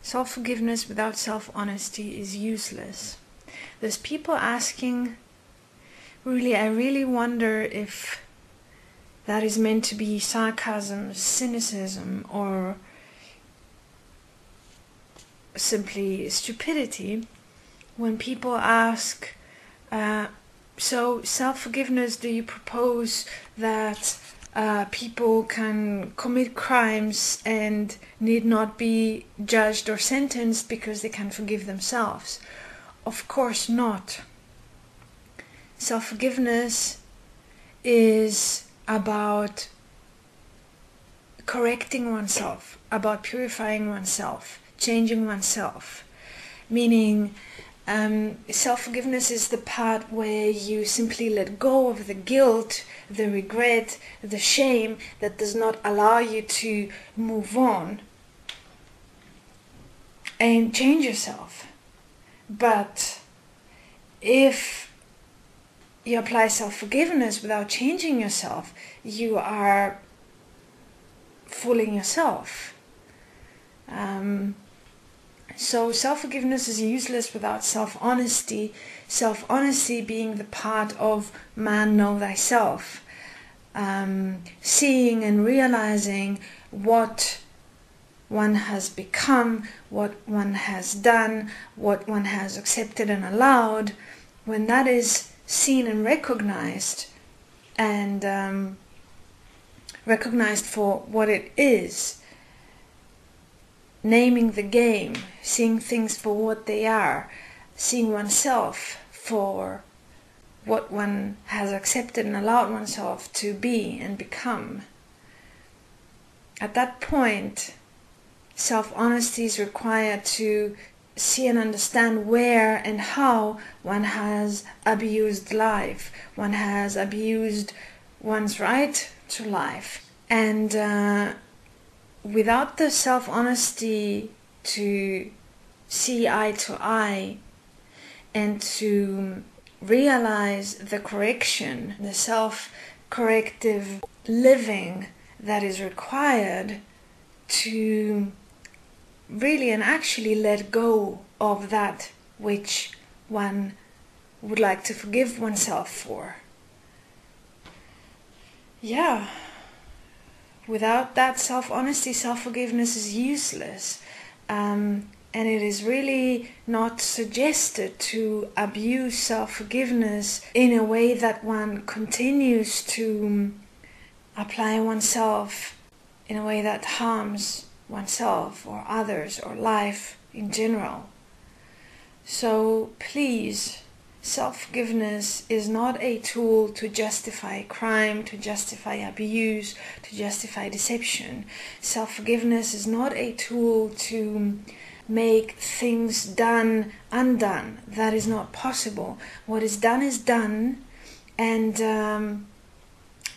Self-forgiveness without self-honesty is useless. There's people asking, I really wonder if that is meant to be sarcasm, cynicism, or simply stupidity. When people ask, so self-forgiveness, do you propose that people can commit crimes and need not be judged or sentenced because they can forgive themselves? Of course not. Self-forgiveness is about correcting oneself, about purifying oneself, changing oneself. Meaning, self-forgiveness is the part where you simply let go of the guilt, the regret, the shame that does not allow you to move on and change yourself. But if you apply self-forgiveness without changing yourself, you are fooling yourself. So self-forgiveness is useless without self-honesty. Self-honesty being the part of man know thyself. Seeing and realizing what one has become, what one has done, what one has accepted and allowed. When that is seen and recognized, and recognized for what it is, naming the game, seeing things for what they are, seeing oneself for what one has accepted and allowed oneself to be and become. At that point, self-honesty is required to see and understand where and how one has abused life, one has abused one's right to life. And without the self-honesty to see eye to eye and to realize the correction, the self-corrective living that is required to really and actually let go of that which one would like to forgive oneself for. Yeah. Without that self-honesty, self-forgiveness is useless. And it is really not suggested to abuse self-forgiveness in a way that one continues to apply oneself in a way that harms oneself or others or life in general. So please, self-forgiveness is not a tool to justify crime, to justify abuse, to justify deception. Self-forgiveness is not a tool to make things done undone. That is not possible. What is done, and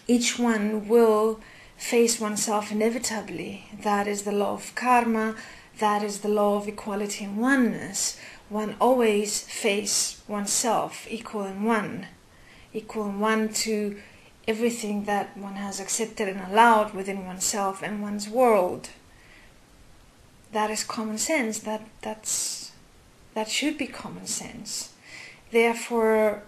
each one will face oneself inevitably. That is the law of karma. That is the law of equality and oneness. One always face oneself equal and one to everything that one has accepted and allowed within oneself and one's world. That is common sense. That should be common sense. Therefore,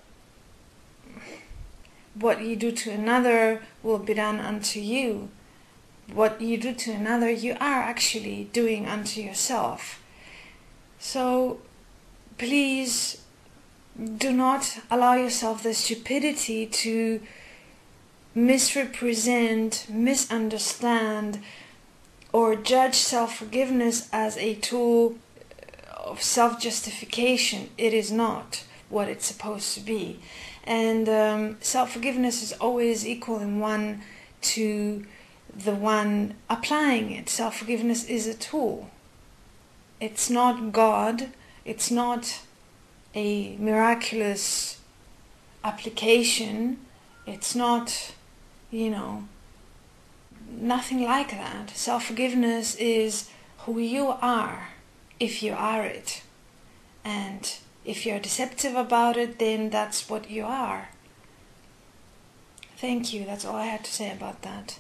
what you do to another will be done unto you. What you do to another, you are actually doing unto yourself. So please do not allow yourself the stupidity to misrepresent, misunderstand, or judge self-forgiveness as a tool of self-justification. It is not what it's supposed to be. And self-forgiveness is always equal in one to the one applying it. Self-forgiveness is a tool. It's not God. It's not a miraculous application. It's not, nothing like that. Self-forgiveness is who you are, if you are it. And if you're deceptive about it, then that's what you are. Thank you. That's all I had to say about that.